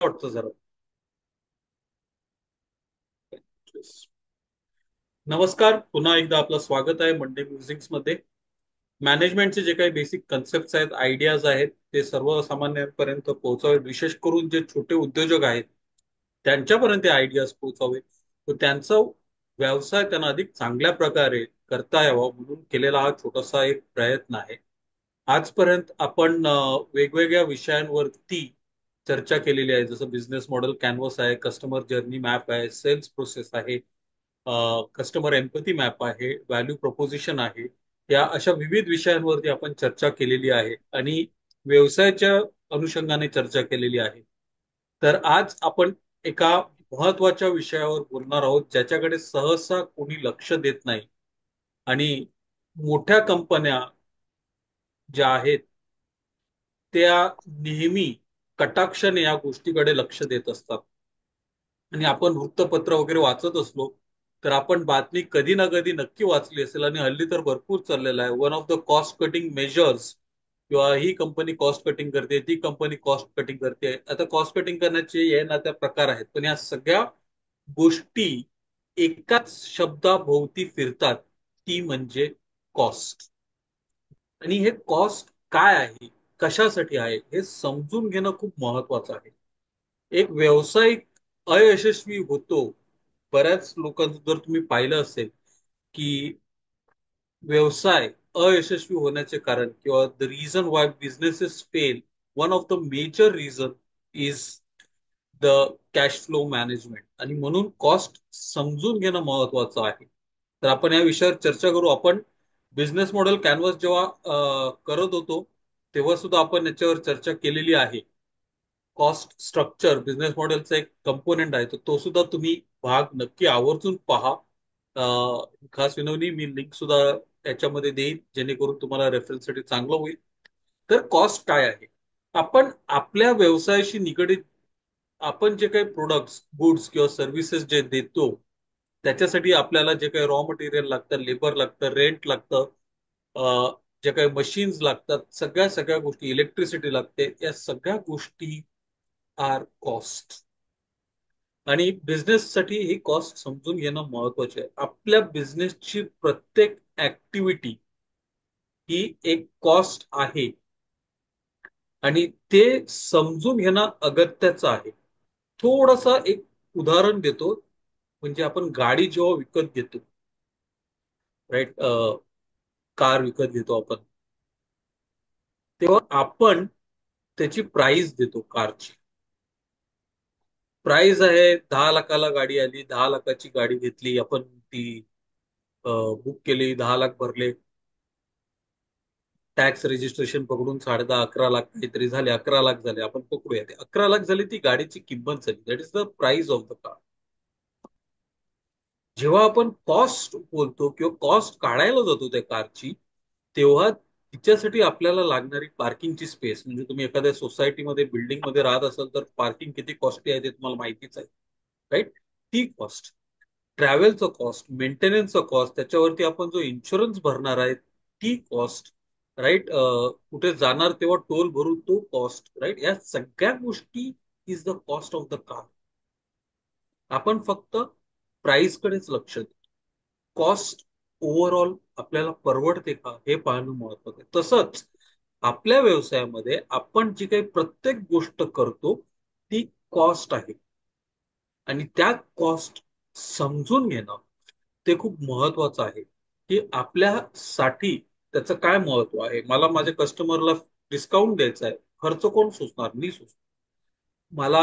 वाटतं जरा. नमस्कार, पुन्हा एकदा आपलं स्वागत आहे मंडे म्युझिक्स मध्ये. मॅनेजमेंटचे जे काही बेसिक कन्सेप्ट आहेत, आयडियाज आहेत, ते सर्वसामान्यांपर्यंत पोहोचावे. विशेष करून जे छोटे उद्योजक आहेत त्यांच्यापर्यंत आयडियाज पोहोचावे, तर त्यांचा व्यवसाय त्यांना अधिक चांगल्या प्रकारे करता यावा म्हणून केलेला हा छोटासा एक प्रयत्न आहे. आजपर्यंत आपण वेगवेगळ्या विषयांवरती चर्चा केलेली आहे, जसं बिझनेस मॉडेल कॅनव्हास आहे, कस्टमर जर्नी मॅप आहे, सेल्स प्रोसेस आहे, कस्टमर एम्पथी मॅप आहे, व्हॅल्यू प्रपोजिशन आहे. या अशा विविध विषयांवरती आपण चर्चा केलेली आहे आणि व्यवसायाच्या अनुषंगाने चर्चा केलेली आहे. तर आज आपण एका महत्वाच्या विषयावर बोलणार आहोत, ज्याच्याकडे सहसा कोणी लक्ष देत नाही. आणि मोठ्या कंपन्या ज्या आहेत त्या नेहमी कटाक्षाने या गोष्टीकडे लक्ष देत असतात. आणि आपण वृत्तपत्र वगैरे वाचत असलो तर आपण बातमी कधी ना कधी नक्की वाचली असेल, आणि हल्ली तर भरपूर चाललेला आहे, one of the cost cutting measures, किंवा ही कंपनी कॉस्ट कटिंग करते, ती कंपनी कॉस्ट कटिंग करते. आता कॉस्ट कटिंग करण्याचे हे ना त्या प्रकार आहेत, पण या सगळ्या गोष्टी एकाच शब्दाभोवती फिरतात, ती म्हणजे कॉस्ट. आणि हे कॉस्ट काय आहे, कशासाठी आहे, हे समजून घेणं खूप महत्वाचं आहे. एक व्यवसायिक अयशस्वी होतो. बऱ्याच लोकांचं जर तुम्ही पाहिलं असेल की व्यवसाय अयशस्वी होण्याचे कारण, किंवा the reason why businesses fail, one of the major reason is the cash flow management. आणि म्हणून कॉस्ट समजून घेणं महत्वाचं आहे. तर आपण या विषयावर चर्चा करू. आपण बिझनेस मॉडेल कॅनव्हास जेव्हा करत होतो तेव्हा सुद्धा आपण याच्यावर चर्चा केलेली आहे. कॉस्ट स्ट्रक्चर बिझनेस मॉडेलचा एक कंपोनेंट आहे, तर तो सुद्धा तुम्ही भाग नक्की आवर्जून पहा. खास विनवणी, मी लिंक सुद्धा याच्यामध्ये देईन जेणेकरून तुम्हाला रेफरन्ससाठी चांगलं होईल. तर कॉस्ट काय आहे? आपण आपल्या व्यवसायाशी निगडित आपण जे काही प्रोडक्ट्स, गुड्स किंवा सर्व्हिसेस जे देतो, त्याच्यासाठी आपल्याला जे काही रॉ मटेरियल लागतं, लेबर लागतं, रेंट लागतं, जे काही मशीन्स लागतात, सगळ्या सगळ्या गोष्टी, इलेक्ट्रिसिटी लागते, या सगळ्या गोष्टी आर कॉस्ट. आणि बिझनेससाठी ही कॉस्ट समजून घेणं महत्वाचे आहे. आपल्या बिझनेसची प्रत्येक ऍक्टिव्हिटी ही एक कॉस्ट आहे, आणि ते समजून घेणं अगत्याचं आहे. थोडसा एक उदाहरण देतो. म्हणजे आपण गाडी जेव्हा विकत घेतो, राईट, कार विकत घेतो आपण, तेव्हा आपण त्याची प्राइस देतो कारची. प्राइस आहे 10 लाखाला गाडी आली, 10 लाखाची गाडी घेतली आपण, ती बुक केली, 10 लाख भरले, टॅक्स रजिस्ट्रेशन पकडून 10.5 11 लाख काहीतरी झाले, 11 लाख झाले, आपण पकडूया ते 11 लाख झाली, ती गाडीची किंमत झाली. That is the price of the car. जेव्हा आपण कॉस्ट बोलतो किंवा कॉस्ट काढायला जातो त्या कारची, तेव्हा तिच्यासाठी आपल्याला लागणारी पार्किंगची स्पेस, म्हणजे तुम्ही एखाद्या सोसायटीमध्ये, बिल्डिंग मध्ये राहत असाल तर पार्किंग किती कॉस्टली आहे ते तुम्हाला माहितीच आहे, राईट. ती कॉस्ट, ट्रॅव्हलचा कॉस्ट, मेंटेनन्सचा कॉस्ट, त्याच्यावरती आपण जो इन्शुरन्स भरणार आहे ती कॉस्ट, राईट. कुठे जाणार तेव्हा टोल भरू तो कॉस्ट, राईट. या सगळ्या गोष्टी is the cost of the car. आपण फक्त प्राइस कडेच लक्ष देतो. कॉस्ट ओव्हरऑल आपल्याला परवडते का हे पाहणं महत्वाचं आहे. तसंच आपल्या व्यवसायामध्ये आपण जी काही प्रत्येक गोष्ट करतो ती कॉस्ट आहे, आणि त्या कॉस्ट समजून घेणं ते खूप महत्वाचं आहे. की आपल्यासाठी त्याचं काय महत्व आहे. मला माझ्या कस्टमरला डिस्काउंट द्यायचा आहे, खर्च कोण सोसणार? मी सोसणार. मला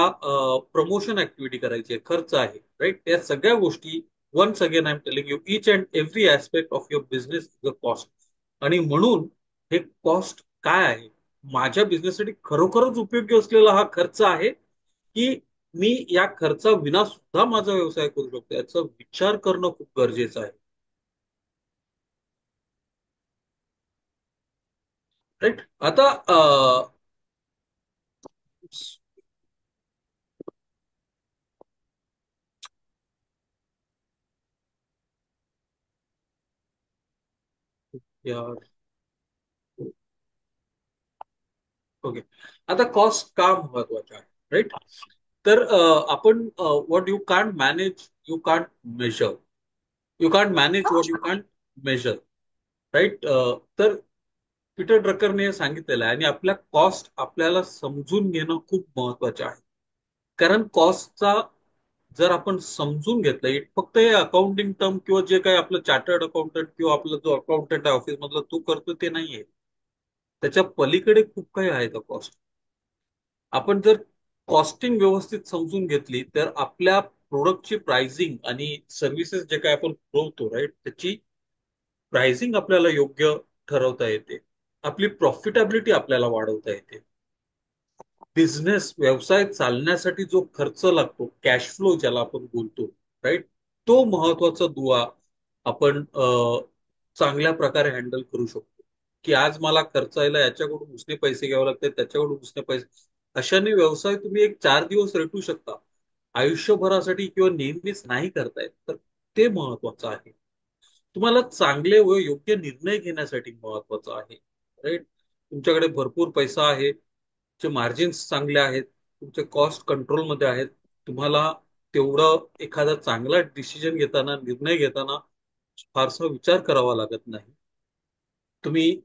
प्रमोशन ऍक्टिव्हिटी करायची आहे, खर्च आहे, राईट. या सगळ्या गोष्टी, once again I am telling you, each and every aspect of your business is a cost. आणि म्हणून हे कॉस्ट काय आहे, माझ्या बिझनेससाठी खरोखरच उपयोगी असलेला हा खर्च आहे, की मी या खर्चाविना सुद्धा माझा व्यवसाय करू शकतो, याचा विचार करणं खूप गरजेचं आहे, राईट. आता यार, ओके. आता कॉस्ट का महत्वाचा आहे, राईट. तर आपण what you can't measure you can't manage what you can't measure, right. तर पीटर ड्रकरने हे सांगितलेलं आहे आणि आपल्या कॉस्ट आपल्याला समजून घेणं खूप महत्वाचे आहे. कारण कॉस्टचा जर आपण समजून घेतलं, फक्त हे अकाउंटिंग टर्म किंवा जे काही आपलं चार्टर्ड अकाउंटंट किंवा आपला जो अकाउंटंट आहे ऑफिस मधला तो करतो ते नाहीये. त्याच्या पलीकडे खूप काही आहे त्या कॉस्ट. आपण जर कॉस्टिंग व्यवस्थित समजून घेतली तर आपल्या प्रोडक्टची प्राइसिंग आणि सर्व्हिसेस जे काही आपण पुरवतो, राईट, त्याची प्राइसिंग आपल्याला योग्य ठरवता येते. आपली प्रॉफिटेबिलिटी आपल्याला वाढवता येते. बिझनेस व्यवसाय चालण्यासाठी जो खर्च लागतो, कॅश फ्लो ज्याला आपण बोलतो, राईट, तो महत्वाचा दुवा आपण चांगल्या प्रकारे हँडल करू शकतो. की आज मला खर्चायला याच्याकडून उसने पैसे घ्यावे लागतात, त्याच्याकडून उसने पैसे. अशाने व्यवसाय तुम्ही एक 4 दिवस रेटू शकता, आयुष्यभरासाठी किंवा नेहमीच नाही करतायत तर ते महत्वाचं आहे. तुम्हाला चांगले व योग्य निर्णय घेण्यासाठी महत्वाचं आहे, राईट. तुमच्याकडे भरपूर पैसा आहे, तुमचे मार्जिन्स चांगले आहेत, तुमचे कॉस्ट कंट्रोलमध्ये आहेत, तुम्हाला तेवढं एखादा चांगला डिसिजन घेताना, निर्णय घेताना फारसा विचार करावा लागत नाही. तुम्ही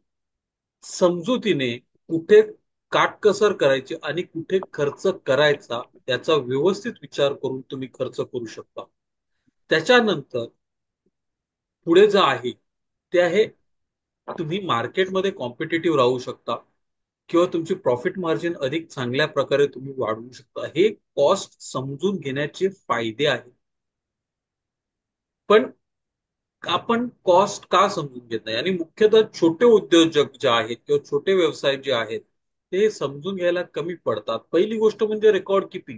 समजुतीने कुठे काटकसर करायची आणि कुठे खर्च करायचा त्याचा व्यवस्थित विचार करून तुम्ही खर्च करू शकता. त्याच्यानंतर पुढे जे आहे ते आहे, तुम्ही मार्केटमध्ये कॉम्पिटेटिव्ह राहू शकता किंवा तुमची प्रॉफिट मार्जिन अधिक चांगल्या प्रकारे तुम्ही वाढवू शकता. हे कॉस्ट समजून घेण्याचे फायदे आहेत. पण आपण कॉस्ट का समजून घेत नाही आणि मुख्यतः छोटे उद्योजक जे आहेत किंवा छोटे व्यवसाय जे आहेत ते समजून घ्यायला कमी पडतात. पहिली गोष्ट म्हणजे रेकॉर्ड किपिंग.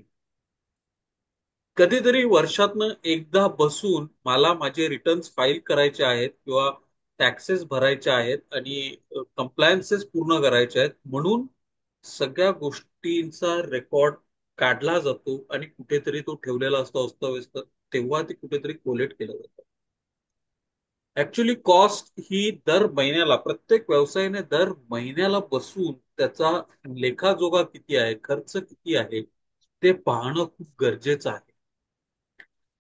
कधीतरी वर्षातनं एकदा बसून मला माझे रिटर्न्स फाईल करायचे आहेत किंवा टॅक्सेस भरायचे आहेत आणि कंप्लायन्सेस पूर्ण करायचे आहेत, म्हणून सगळ्या गोष्टींचा रेकॉर्ड काढला जातो आणि कुठेतरी तो ठेवलेला असतो अस्तव्यस्त. तेव्हा ते कुठेतरी कोलेट केलं जातं. ऍक्च्युली कॉस्ट ही दर महिन्याला प्रत्येक व्यवसायाने दर महिन्याला बसून त्याचा लेखाजोखा किती आहे, खर्च किती आहे ते पाहणं खूप गरजेचं आहे.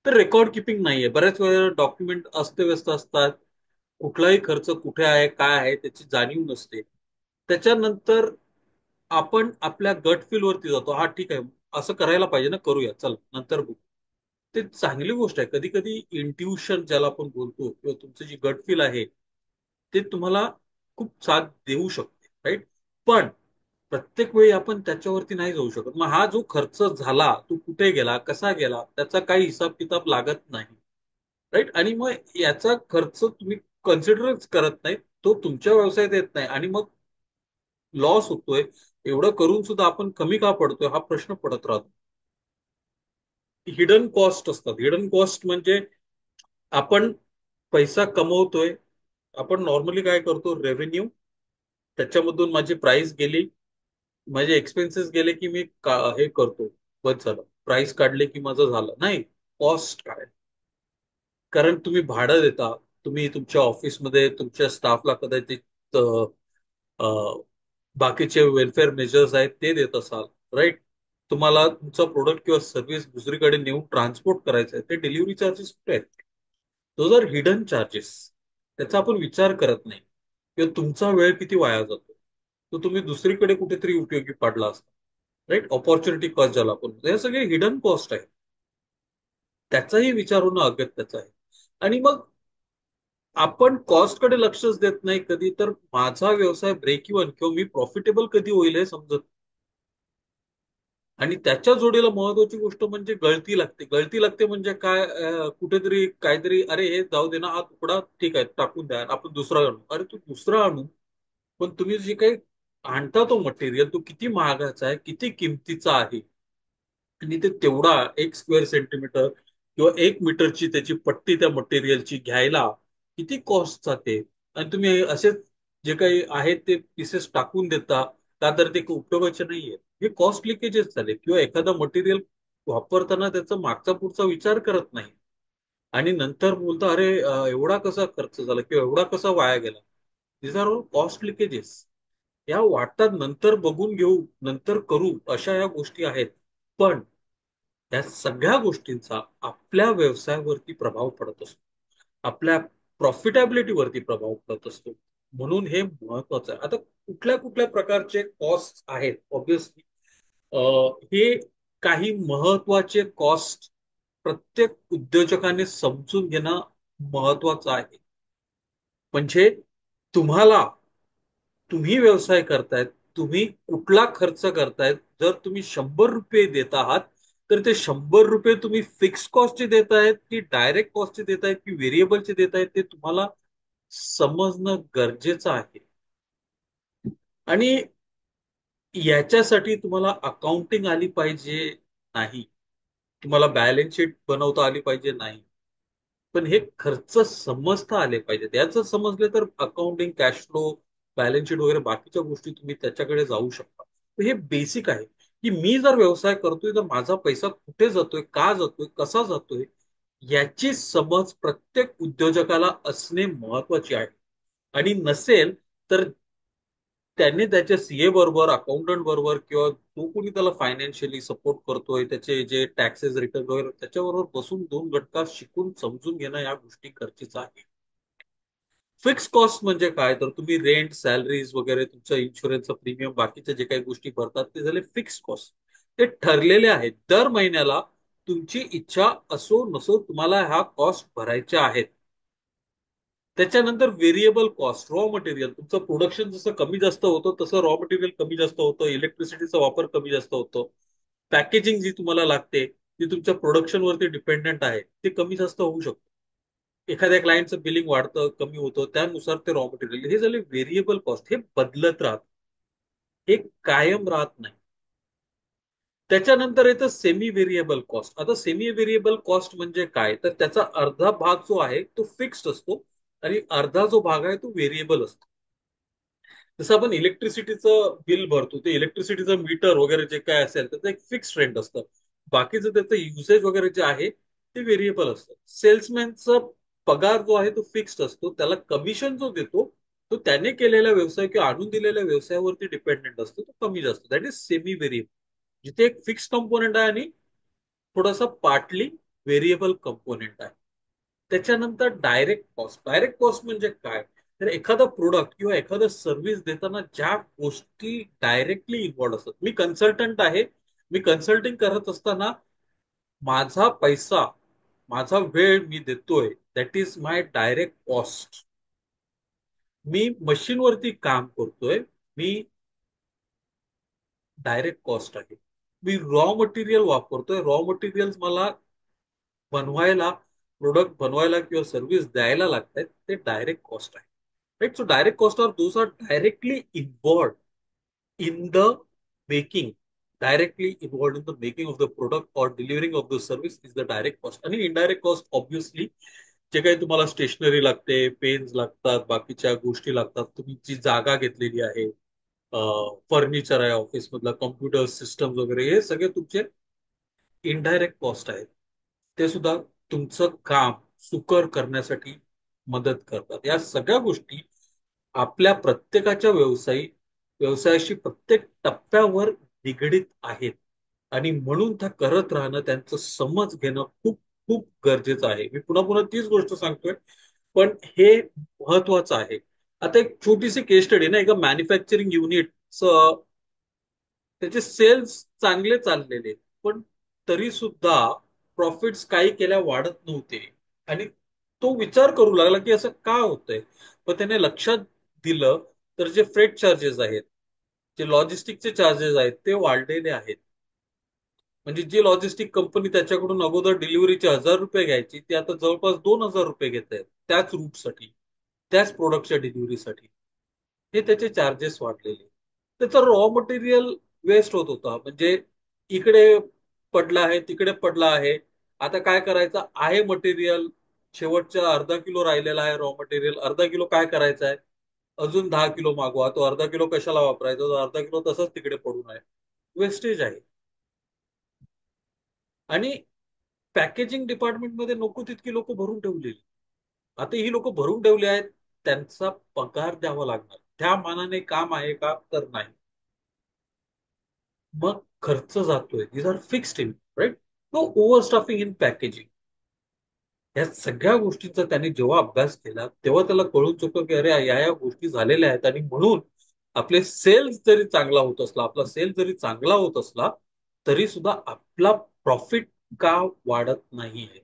तर रेकॉर्ड किपिंग नाहीये. बऱ्याच वेळेला डॉक्युमेंट अस्तव्यस्त असतात, कुठलाही खर्च कुठे आहे काय आहे त्याची जाणीव नसते. त्याच्यानंतर आपण आपल्या गट फील वरती जातो, हा ठीक आहे असं करायला पाहिजे ना, करूया चल नंतर बघू. ते चांगली गोष्ट आहे. कधी कधी इंट्युशन ज्याला आपण बोलतो किंवा तुमचं जी गट फील आहे ते तुम्हाला खूप साथ देऊ शकते, राईट. पण प्रत्येक वेळी आपण त्याच्यावरती नाही जाऊ शकत. मग हा जो खर्च झाला तो कुठे गेला कसा गेला त्याचा काही हिसाब किताब लागत नाही, राईट. आणि मग याचा खर्च तुम्ही कन्सिडरच करत नाही, तो तुमच्या व्यवसायात येत नाही आणि मग लॉस होतोय. एवढं करून सुद्धा आपण कमी का पडतोय हा प्रश्न पडत राहतो. हिडन कॉस्ट असतात. हिडन कॉस्ट म्हणजे आपण पैसा कमवतोय, आपण नॉर्मली काय करतो, रेव्हेन्यू, त्याच्यामधून माझी प्राइस गेली, माझे एक्सपेन्सेस गेले की मी हे करतो, बस झालं. प्राइस काढले की माझं झालं नाही. कॉस्ट काय? कारण तुम्ही भाडं देता, तुम्ही तुमच्या ऑफिसमध्ये तुमच्या स्टाफला कदाचित अ, बाकीचे वेलफेअर मेजर्स आहेत ते देत असाल, राईट. तुम्हाला तुमचा प्रोडक्ट किंवा सर्व्हिस दुसरीकडे नेऊन ट्रान्सपोर्ट करायचं आहे, ते डिलिव्हरी चार्जेस कुठे आहेत? Those are hidden charges. त्याचा आपण विचार करत नाही. किंवा तुमचा वेळ किती वाया जातो तो तुम्ही दुसरीकडे कुठेतरी उपयोगी पडला असता, राईट. ऑपॉर्च्युनिटी कॉस्ट ज्याला आपण म्हणतो. हे सगळे हिडन कॉस्ट आहे, त्याचाही विचार होणं अगत्याचं आहे. आणि मग आपण कॉस्टकडे लक्षच देत नाही कधी, तर माझा व्यवसाय ब्रेक इव्हन किंवा मी प्रॉफिटेबल कधी होईल हे समजत. आणि त्याच्या जोडीला महत्वाची गोष्ट म्हणजे गळती लागते. गळती लागते म्हणजे काय, कुठेतरी काहीतरी, अरे हे जाऊ दे ना, हा तुकडा ठीक आहे टाकून द्या, आपण दुसरा आणू. अरे तू दुसरा आणू, पण तुम्ही जे काही आणता तो मटेरियल तो किती महागाचा आहे, किती किमतीचा आहे. आणि ते तेवढा 1 स्क्वेअर सेंटीमीटर किंवा 1 मीटरची त्याची पट्टी त्या मटेरियलची घ्यायला किती कॉस्ट जाते. आणि तुम्ही असेच जे काही आहेत ते पीसेस टाकून देता का, तर ते उपयोगाचे नाहीये. हे कॉस्ट लिकेजेस झाले. किंवा एखादं मटेरियल वापरताना त्याचा मागचा पुढचा विचार करत नाही आणि नंतर बोलता, अरे एवढा कसा खर्च झाला किंवा एवढा कसा वाया गेला. दिस आर ऑल कॉस्ट लिकेजेस. या वाटतात, नंतर बघून घेऊ, नंतर करू, अशा या गोष्टी आहेत. पण या सगळ्या गोष्टींचा आपल्या व्यवसायावरती प्रभाव पडत असतो, आपल्या प्रॉफिटेबिलिटीवरती प्रभाव पडत असतो. म्हणून हे महत्वाचं आहे. आता कुठल्या कुठल्या प्रकारचे कॉस्ट आहेत, ऑब्विसली हे काही महत्वाचे कॉस्ट प्रत्येक उद्योजकाने समजून घेणं महत्वाचं आहे. म्हणजे तुम्हाला, तुम्ही व्यवसाय करतायत, तुम्ही कुठला खर्च करतायत, जर तुम्ही 100 रुपये देत आहात, तर ते 100 रुपये तुम्ही फिक्स कॉस्टचे देत आहेत की डायरेक्ट कॉस्टचे देत आहेत की व्हेरिएबलचे देत आहेत, ते तुम्हाला समजणं गरजेचं आहे. आणि याच्यासाठी तुम्हाला अकाउंटिंग आली पाहिजे नाही, तुम्हाला बॅलन्स शीट बनवता आली पाहिजे नाही, पण हे खर्च समजता आले पाहिजेत. याच समजले तर accounting, cash flow, balance sheet वगैरे बाकीच्या गोष्टी तुम्ही त्याच्याकडे जाऊ शकता. तर हे बेसिक आहे की मी जर व्यवसाय करतोय तर माझा पैसा कुठे जातोय, का जातोय, कसा जातोय, याची समज प्रत्येक उद्योजकाला असणे महत्वाची आहे. आणि नसेल तर त्यांनी त्याच्या सीए बरोबर, अकाउंटंट बरोबर, किंवा जो कोणी त्याला फायनान्शियली सपोर्ट करतोय, त्याचे जे टॅक्सेस रिटर्न वगैरे, त्याच्याबरोबर बसून दोन घटका शिकून समजून घेणं या गोष्टी गरजेचं आहे. फिक्स कॉस्ट म्हणजे काय, तर तुम्ही रेंट, सॅलरीज वगैरे, तुमचं इन्शुरन्सचं प्रीमियम, बाकीचे जे काही गोष्टी भरतात ते झाले फिक्स कॉस्ट. ते ठरलेले आहेत. दर महिन्याला तुमची इच्छा असो नसो तुम्हाला ह्या कॉस्ट भरायच्या आहेत. त्याच्यानंतर व्हेरिएबल कॉस्ट, रॉ मटेरियल, तुमचं प्रोडक्शन जसं कमी जास्त होतं तसं रॉ मटेरियल कमी जास्त होतं, इलेक्ट्रिसिटीचा वापर कमी जास्त होतो, पॅकेजिंग जी तुम्हाला लागते ती तुमच्या प्रोडक्शन वरती डिपेंडेंट आहे, ते कमी जास्त होऊ शकतं. एखाद्या क्लायंटचं बिलिंग वाढतं, कमी होतं, त्यानुसार ते रॉ मटेरियल, हे झाले व्हेरिएबल कॉस्ट. हे बदलत राहत, हे कायम राहत नाही. त्याच्यानंतर येतं सेमी व्हेरिएबल कॉस्ट. आता सेमी व्हेरिएबल कॉस्ट म्हणजे काय, तर त्याचा अर्धा भाग जो आहे तो फिक्स्ड असतो आणि अर्धा जो भाग आहे तो व्हेरिएबल असतो. जसं आपण इलेक्ट्रिसिटीचं बिल भरतो, ते इलेक्ट्रिसिटीचं मीटर वगैरे जे काय असेल त्याचं एक फिक्स रेंट असतं. बाकीचं त्याचं युसेज वगैरे जे आहे ते व्हेरिएबल असतं. सेल्समॅनचा पगार जो आहे तो फिक्स्ड असतो, त्याला कमिशन जो देतो तो त्याने केलेल्या व्यवसाय किंवा आणून दिलेल्या व्यवसायावरती डिपेंडेंट असतो, तो कमी जास्त. दॅट इज सेमी व्हेरिएबल, जिथे एक फिक्स कंपोनेंट आहे आणि थोडासा पार्टली व्हेरिएबल कंपोनेंट आहे. त्याच्यानंतर डायरेक्ट कॉस्ट. डायरेक्ट कॉस्ट म्हणजे काय, तर एखादा प्रोडक्ट किंवा एखादं सर्व्हिस देताना ज्या गोष्टी डायरेक्टली इन्व्हॉल्ड असतात. मी कन्सल्टंट आहे, मी कन्सल्टिंग करत असताना माझा पैसा, माझा वेळ मी देतोय, that is my direct cost. मी मशीनवरती काम करतोय, मी डायरेक्ट कॉस्ट आहे. मी रॉ मटेरियल वापरतोय, रॉ मटेरियल मला बनवायला, प्रोडक्ट बनवायला किंवा सर्व्हिस द्यायला लागतात, ते डायरेक्ट कॉस्ट आहे. Right. So direct cost are those are directly involved in the making, directly involved in the making of the product or delivering of the service is the direct cost. आणि indirect cost obviously जे काही तुम्हाला stationery लागते, pens लागतात, बाकीच्या गोष्टी लागतात, तुम्ही जी जागा घेतलेली आहे, फर्निचर आहे ऑफिस मधला, कम्प्युटर सिस्टम वगैरे, हे सगळे तुमचे इनडायरेक्ट कॉस्ट आहेत. ते सुद्धा तुमचं काम सुकर करण्यासाठी मदत करतात. या सगळ्या गोष्टी आपल्या प्रत्येकाच्या व्यवसायाशी प्रत्येक टप्प्यावर निगडीत आहेत. आणि म्हणून त्या करत राहणं, त्यांचं समज घेणं खूप खूप गरजेचं आहे. मी पुन्हा पुन्हा तीच गोष्ट सांगतोय, पण हे महत्वाचं आहे. आता एक छोटीशी केस स्टडी ना, एका मॅन्युफॅक्चरिंग युनिट, त्याचे सेल्स चांगले चाललेले, पण तरी सुद्धा प्रॉफिट्स काही केल्या वाढत नव्हते. आणि तो विचार करू लागला की असं का होतंय. पण त्याने लक्षात दिलं, तर जे फ्रेट चार्जेस आहेत, जे लॉजिस्टिकचे चार्जेस आहेत ते वाढलेले आहेत. म्हणजे जी लॉजिस्टिक कंपनी त्याच्याकडून अगोदर डिलिव्हरीचे 1,000 रुपये घ्यायची, ती आता जवळपास 2,000 रुपये घेत आहेत त्याच रूटसाठी, त्याच प्रोडक्टच्या डिलिव्हरीसाठी. हे त्याचे चार्जेस वाढलेले. त्याचं रॉ मटेरियल वेस्ट होत होता. म्हणजे इकडे पडला आहे, तिकडे पडला आहे. आता काय करायचं आहे, मटेरियल शेवटच्या अर्धा किलो राहिलेला आहे, रॉ मटेरियल अर्धा किलो काय करायचं आहे, अजून 10 किलो मागवा. तो अर्धा किलो कशाला वापरायचा, तो अर्धा किलो तसंच तिकडे पडून आहे, वेस्टेज आहे. आणि पॅकेजिंग डिपार्टमेंटमध्ये नको तितकी लोक भरून ठेवलेली. आता ही लोक भरून ठेवली आहेत, त्यांचा पगार द्यावा लागणार, त्या मानाने काम आहे का, तर नाही. मग खर्च जातोय, these are fixed in, right. तो ओव्हरस्टाफिंग इन पॅकेजिंग. या सगळ्या गोष्टींचा त्याने जेव्हा अभ्यास केला तेव्हा त्याला कळून चुकलं की अरे या या गोष्टी झालेल्या आहेत, आणि म्हणून आपले सेल्स जरी चांगला होत असला, आपला सेल जरी चांगला होत असला, तरी सुद्धा आपला प्रॉफिट का वाढत नाहीये,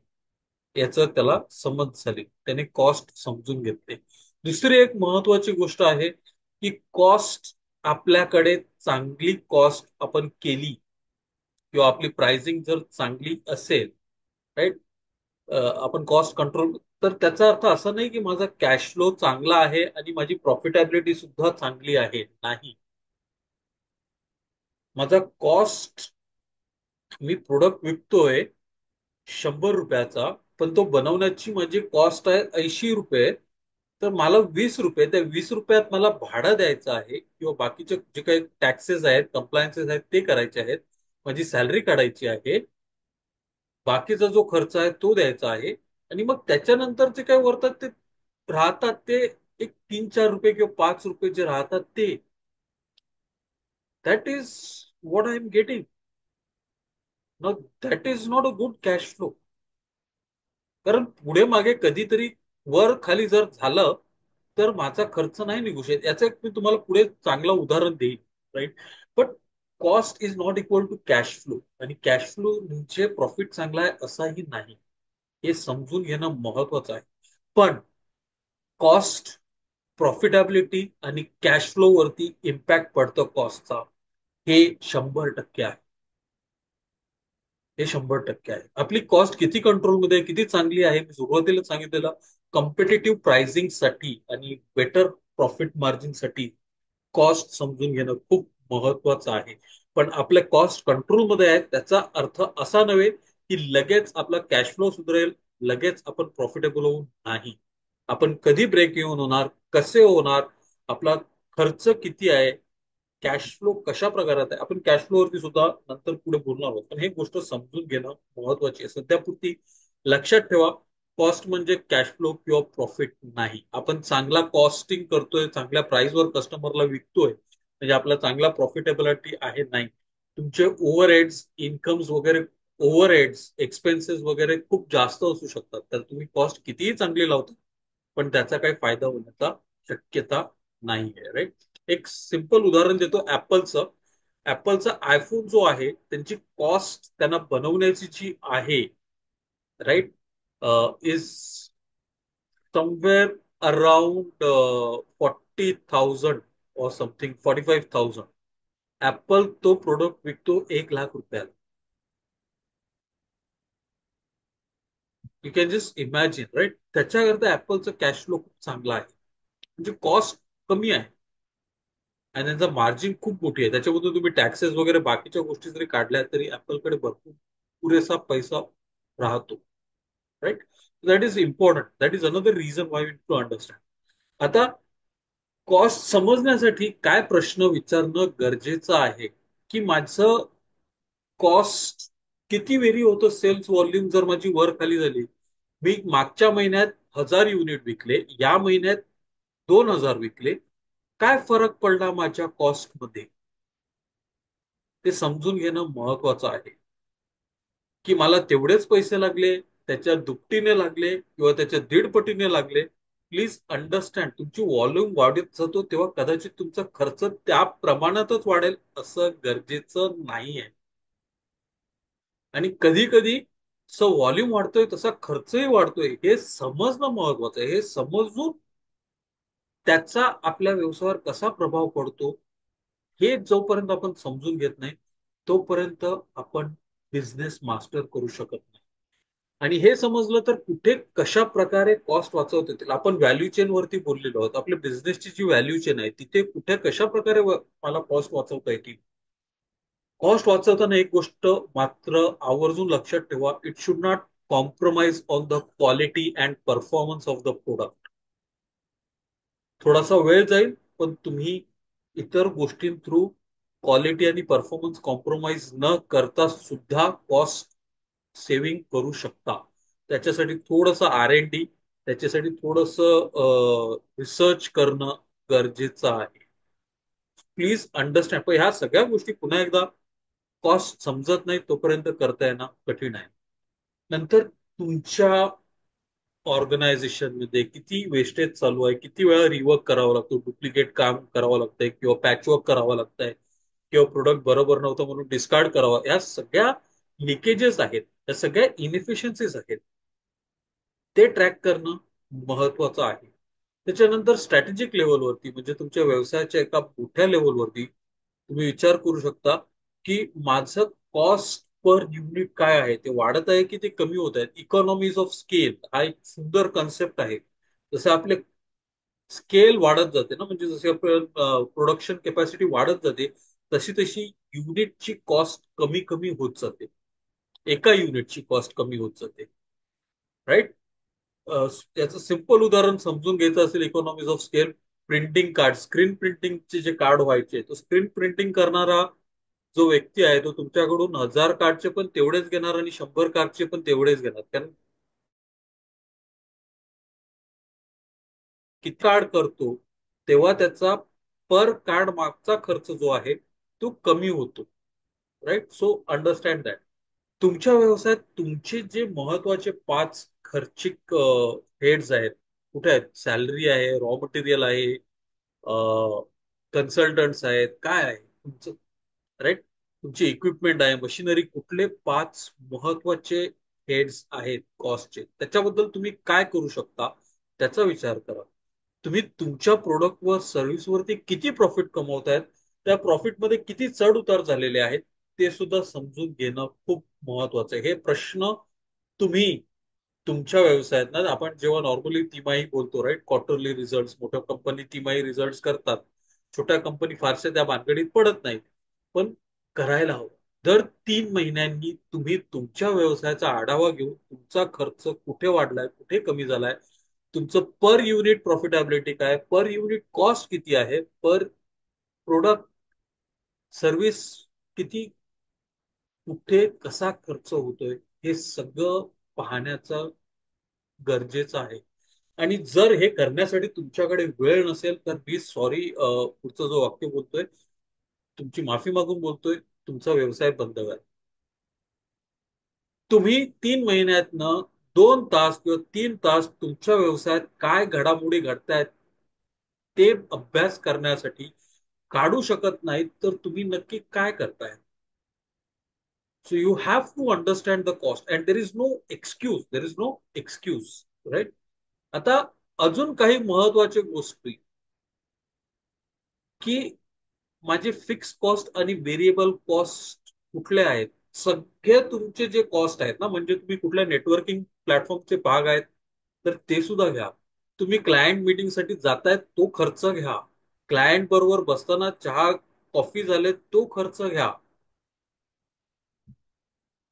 याचं त्याला समज झाली. त्याने कॉस्ट समजून घेतले. दुसरी एक महत्वाची गोष्ट आहे की कॉस्ट, आपल्याकडे चांगली कॉस्ट आपण केली किंवा आपली प्राइसिंग जर चांगली असेल, राईट, आपण कॉस्ट कंट्रोल, तर त्याचा अर्थ असा नाही की माझा कॅश फ्लो चांगला आहे आणि माझी प्रॉफिटेबिलिटी सुद्धा चांगली आहे. नाही. माझा कॉस्ट, मी प्रोडक्ट विकतोय 100 रुपयाचा, पण तो बनवण्याची माझी कॉस्ट आहे 80 रुपये, तर मला 20 रुपये, त्या 20 रुपयात मला भाडं द्यायचं आहे किंवा बाकीचे जे काही टॅक्सेस आहेत, कम्प्लायन्सेस आहेत, ते करायचे आहेत, माझी सॅलरी काढायची आहे, बाकीचा जो खर्च आहे तो द्यायचा आहे, आणि मग त्याच्यानंतर जे काही वरतात ते राहतात ते एक 3-4 रुपये किंवा 5 रुपये जे राहतात ते, that is what I am getting. Now that is not a good cash flow. कारण पुढे मागे कधीतरी वर खाली जर झालं तर माझा खर्च नाही निघू शकत. याचं एक मी तुम्हाला पुढे चांगलं उदाहरण देईन, right. But cost is not equal to cash flow, आणि कॅश फ्लो म्हणजे प्रॉफिट चांगला आहे असाही नाही. हे समजून घेणं महत्वाचं आहे. पण कॉस्ट, प्रॉफिटेबिलिटी आणि कॅश फ्लो वरती इम्पॅक्ट पडतं कॉस्टचा, हे 100% आहे. हे 100% आहे. आपली कॉस्ट किती कंट्रोलमध्ये आहे, किती चांगली आहे, मी सुरुवातीला सांगितलेलं, कॉम्पिटेटिव्ह प्राइसिंग साठी आणि बेटर प्रॉफिट मार्जिन साठी कॉस्ट समजून घेणं खूप महत्वाचं आहे. पण आपल्या कॉस्ट कंट्रोलमध्ये आहे त्याचा अर्थ असा नव्हे की लगेच आपला कॅश फ्लो सुधारेल, लगेच आपण प्रॉफिटेबल होऊ, नाही. आपण कधी ब्रेक इव्हन होणार, कसे होणार, आपला खर्च किती आहे, कॅश फ्लो कशा प्रकारात आहे, आपण कॅश फ्लोवरती सुद्धा नंतर पुढे बोलणार आहोत. पण हे गोष्ट समजून घेणं महत्वाची आहे. सध्यापुरती लक्षात ठेवा, कॉस्ट म्हणजे कॅश फ्लो किंवा प्रॉफिट नाही. आपण चांगला कॉस्टिंग करतोय, चांगल्या प्राइसवर कस्टमरला विकतोय, म्हणजे आपला चांगला प्रॉफिटेबिलिटी आहे, नाही. तुमचे ओव्हरहेड्स, इन्कम्स वगैरे, ओव्हरहेड्स एक्सपेन्सेस वगैरे खूप जास्त असू शकतात, तर तुम्ही कॉस्ट कितीही चांगली लावता पण त्याचा काही फायदा होण्याचा शक्यता नाही आहे, राईट. एक सिंपल उदाहरण देतो ऍपलचं. ऍपलचा आयफोन जो आहे त्यांची कॉस्ट त्यांना बनवण्याची जी आहे, राईट, इज समवेअर अराउंड 40,000 और समथिंग, 45,000. ऍपल तो प्रोडक्ट विकतो 1 लाख रुपयाला. You can just imagine, right. त्याच्याकरता ऍपलचं कॅश फ्लो खूप चांगला आहे, म्हणजे कॉस्ट कमी आहे आणि त्यांचा मार्जिन खूप मोठी आहे. त्याच्याबद्दल तुम्ही टॅक्सेस वगैरे बाकीच्या गोष्टी जरी काढल्या तरी ऍपलकडे भरपूर पुरेसा पैसा राहतो, right. That is important, that is another reason why we to understand. आता कॉस्ट समजण्यासाठी काय प्रश्न विचारणं गरजेचं आहे की माझं कॉस्ट किती वेरी होतं, सेल्स व्हॉल्यूम जर माझी वर खाली झाली, मी मागच्या महिन्यात 1,000 युनिट विकले, या महिन्यात 2,000 विकले, काय फरक पडला माझ्या कॉस्टमध्ये, ते समजून घेणं महत्वाचं आहे. की मला तेवढेच पैसे लागले, त्याच्या दुपटीने लागले किंवा त्याच्या दीडपटीने लागले. प्लीज अंडरस्टँड, तुमची व्हॉल्यूम वाढत जातो तेव्हा कदाचित तुमचा खर्च त्या प्रमाणातच वाढेल असं गरजेचं नाहीये. आणि कधी कधी जसं व्हॉल्यूम वाढतोय तसा खर्चही वाढतोय, हे समजणं महत्वाचं आहे. हे समजून त्याचा आपल्या व्यवसायावर कसा प्रभाव पडतो, हे जोपर्यंत आपण समजून घेत नाही तोपर्यंत आपण बिझनेस मास्टर करू शकत नाही. आणि हे समजलं तर कुठे कशा प्रकारे कॉस्ट वाचवता येतील. आपण व्हॅल्यू चेन वरती बोललेलो आहोत, आपल्या बिझनेसची जी व्हॅल्यू चेन आहे तिथे कुठे कशा प्रकारे मला कॉस्ट वाचवता येतील. कॉस्ट वाचवताना एक गोष्ट मात्र आवर्जून लक्षात ठेवा, it should not compromise on the quality and performance of the product. थोडासा वेळ जाईल पण तुम्ही इतर गोष्टी थ्रू क्वालिटी आणि परफॉर्मन्स कॉम्प्रोमाइज न करता सुद्धा कॉस्ट सेव्हिंग करू शकता. त्याच्यासाठी थोडंसं R&D, त्याच्यासाठी थोडंसं रिसर्च करणं गरजेचं आहे. Please understand. पण ह्या सगळ्या गोष्टी पुन्हा एकदा कॉस्ट समजत नाही तोपर्यंत करता येणं कठीण आहे. नंतर तुमच्या ऑर्गनायझेशन मध्ये किती वेस्टेज चालू आहे, किती वेळा रिवर्क करावा लागतो, डुप्लिकेट काम करावं लागतंय किंवा पॅचवर्क करावं लागतंय किंवा प्रोडक्ट बरोबर नव्हतं म्हणून डिस्कार्ड करावा, या सगळ्या लिकेजेस आहेत, या सगळ्या इनएफिशियन्सीज आहेत, ते ट्रॅक करणं महत्वाचं आहे. त्याच्यानंतर स्ट्रॅटेजिक लेवलवरती म्हणजे तुमच्या व्यवसायाच्या एका मोठ्या लेवलवरती तुम्ही विचार करू शकता की माझं कॉस्ट पर युनिट काय आहे, ते वाढत आहे की ते कमी होत आहे. इकॉनॉमीज ऑफ स्केल हा एक सुंदर कन्सेप्ट आहे. जसं आपले स्केल वाढत जाते ना, म्हणजे जसे आपण प्रोडक्शन कॅपॅसिटी वाढत जाते तशी तशी युनिटची कॉस्ट कमी कमी होत जाते. एका युनिटची कॉस्ट कमी होत जाते. राईट. याचं सिंपल उदाहरण समजून घ्यायचं असेल economies of scale, printing card, screen प्रिंटिंगचे जे कार्ड व्हायचे, तो स्क्रीन प्रिंटिंग करणारा जो व्यक्ती आहे तो तुमच्याकडून 1000 कार्डचे पण तेवढेच घेणार आणि 100 कार्डचे पण तेवढेच घेणार. कारण किती कार्ड करतो तेव्हा त्याचा पर कार्ड मागचा खर्च जो आहे तो कमी होतो. राईट. So understand that. तुमच्या व्यवसायात तुमचे जे महत्वाचे 5 खर्चिक हेड्स आहेत, कुठे आहेत? सॅलरी आहे, रॉ मटेरियल आहे, कन्सल्टंट्स आहेत, काय आहे तुमचं? राईट. तुमची इक्विपमेंट आहे, मशिनरी, कुठले 5 महत्वाचे हेड्स आहेत कॉस्टचे, त्याच्याबद्दल तुम्ही काय करू शकता त्याचा विचार करा. तुम्ही तुमच्या प्रोडक्टवर सर्व्हिसवरती किती प्रॉफिट कमवतायत, त्या प्रॉफिटमध्ये किती चढ उतार झालेले आहेत, ते सुद्धा समजून घेणं खूप महत्वाचं आहे. हे प्रश्न तुम्ही तुमच्या व्यवसायात ना, आपण जेव्हा नॉर्मली तिमाही बोलतो, राईट, क्वार्टरली रिझल्ट, मोठ्या कंपनी तिमाही रिझल्ट करतात, छोट्या कंपनी फारशा त्या भानगडीत पडत नाहीत, पण करायला हवं. दर 3 महिन्यांनी तुम्ही तुमच्या व्यवसायाचा आढावा घेऊन तुमचा खर्च कुठे वाढलाय, कुठे कमी झालाय, तुमचं पर युनिट प्रॉफिटेबिलिटी काय, पर युनिट कॉस्ट किती आहे, पर प्रोडक्ट सर्व्हिस किती, कुठे कसा खर्च होतोय, हे सगळं पाहण्याचा गरजेचं आहे. आणि जर हे करण्यासाठी तुमच्याकडे वेळ नसेल तर मी सॉरी, पुढचं जो वाक्य बोलतोय, तुमची माफी मागून बोलतोय, तुमचा व्यवसाय बंद करा. तुम्ही 3 महिन्यातनं 2 तास किंवा 3 तास तुमच्या व्यवसायात काय घडामोडी घडतायत ते अभ्यास करण्यासाठी काढू शकत नाहीत तर तुम्ही नक्की काय करताय? So you have to understand the cost and there is no excuse, there is no excuse. Right. आता अजून काही महत्वाच्या गोष्टी की माझे फिक्स कॉस्ट आणि व्हेरिएबल कॉस्ट कुठले आहेत. सगळे तुमचे जे कॉस्ट आहेत ना, म्हणजे तुम्ही कुठल्या नेटवर्किंग प्लॅटफॉर्मचे भाग आहेत तर ते सुद्धा घ्या. तुम्ही क्लायंट मीटिंगसाठी जातायत तो खर्च घ्या. क्लायंट बरोबर बसताना चहा कॉफी झाले तो खर्च घ्या.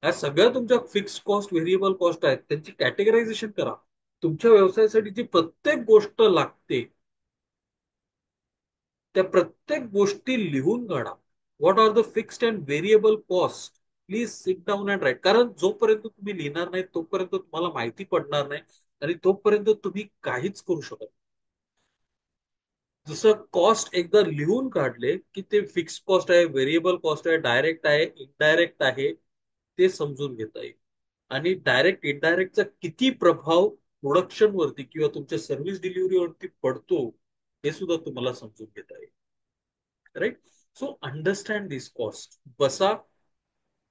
या सगळ्या तुमच्या फिक्स कॉस्ट, व्हेरिएबल कॉस्ट आहेत, त्यांची कॅटेगरायझेशन करा. तुमच्या व्यवसायासाठी जी प्रत्येक गोष्ट लागते त्या प्रत्येक गोष्टी लिहून काढा. What are the fixed and variable cost. Please sit down and write. कारण जोपर्यंत तुम्ही लिहिणार नाही तोपर्यंत तुम्हाला माहिती पडणार नाही आणि तोपर्यंत तुम्ही काहीच करू शकत नाही. जसं कॉस्ट एकदा लिहून काढले की ते फिक्स कॉस्ट आहे, व्हेरिएबल कॉस्ट आहे, डायरेक्ट आहे, इनडायरेक्ट आहे, ते समजून घेता येईल. आणि डायरेक्ट इनडायरेक्टचा किती प्रभाव प्रोडक्शन वरती किंवा तुमच्या सर्व्हिस डिलिव्हरीवरती पडतो हे सुद्धा तुम्हाला समजून घेता येईल. राईट. सो अंडरस्टँड दिस कॉस्ट. बसा,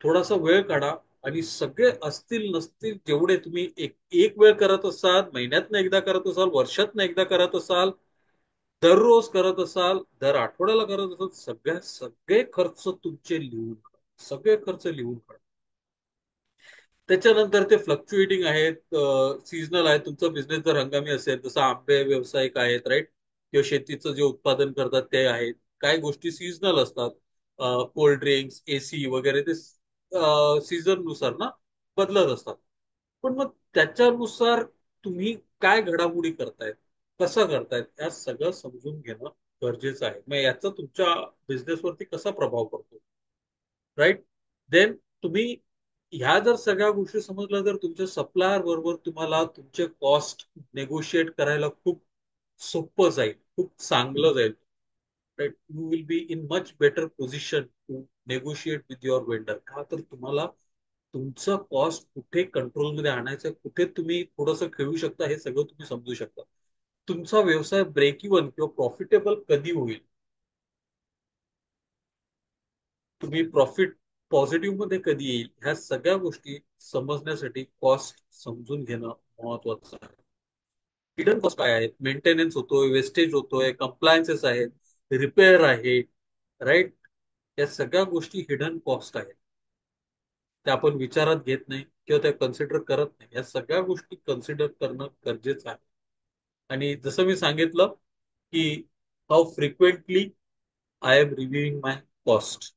थोडासा वेळ काढा आणि सगळे असतील नसतील जेवढे तुम्ही एक एक वेळ करत असाल, महिन्यातनं एकदा करत असाल, वर्षातनं एकदा करत असाल, दररोज करत असाल, दर आठवड्याला करत असाल, सगळे खर्च तुमचे लिहून काढा. सगळे खर्च लिहून काढा. त्याच्यानंतर ते फ्लक्च्युएटिंग आहेत, सीझनल आहेत. तुमचा बिझनेस जर हंगामी असेल, जसं आंबे व्यावसायिक आहेत, राईट, किंवा शेतीचं जे उत्पादन करतात ते आहेत. काही गोष्टी सीझनल असतात, कोल्ड ड्रिंक्स, एसी वगैरे, ते सीझन नुसार ना बदलत असतात. पण मग त्याच्यानुसार तुम्ही काय घडामोडी करतायत, कसं करतायत, या सगळं समजून घेणं गरजेचं आहे. मग याचा तुमच्या बिझनेसवरती कसा प्रभाव पडतो. राईट. देन तुम्ही ह्या जर सगळ्या गोष्टी समजल्या तर तुमच्या सप्लायर बरोबर तुम्हाला तुमचे कॉस्ट नेगोशिएट करायला खूप सोपं जाईल, खूप चांगलं जाईल. Right. You will be in much better position to negotiate with your vendor. का तर तुम्हाला तुमचं कॉस्ट कुठे कंट्रोलमध्ये आणायचं, कुठे तुम्ही थोडंसं खेळू शकता, हे सगळं तुम्ही समजू शकता. तुमचा व्यवसाय ब्रेक इव्हन किंवा प्रॉफिटेबल कधी होईल, तुम्ही प्रॉफिट पॉझिटिव्ह मध्ये कधी येईल, ह्या सगळ्या गोष्टी समजण्यासाठी कॉस्ट समजून घेणं महत्वाचं आहे. हिडन कॉस्ट काय आहेत? मेंटेनन्स होतोय, वेस्टेज होतोय, कंप्लायन्सेस आहेत, रिपेअर आहे, राईट? या सगळ्या गोष्टी हिडन कॉस्ट आहेत. त्या आपण विचारात घेत नाही किंवा त्या कन्सिडर करत नाही. या सगळ्या गोष्टी कन्सिडर करणं गरजेचं आहे. आणि जसं मी सांगितलं की how frequently I am reviewing my cost.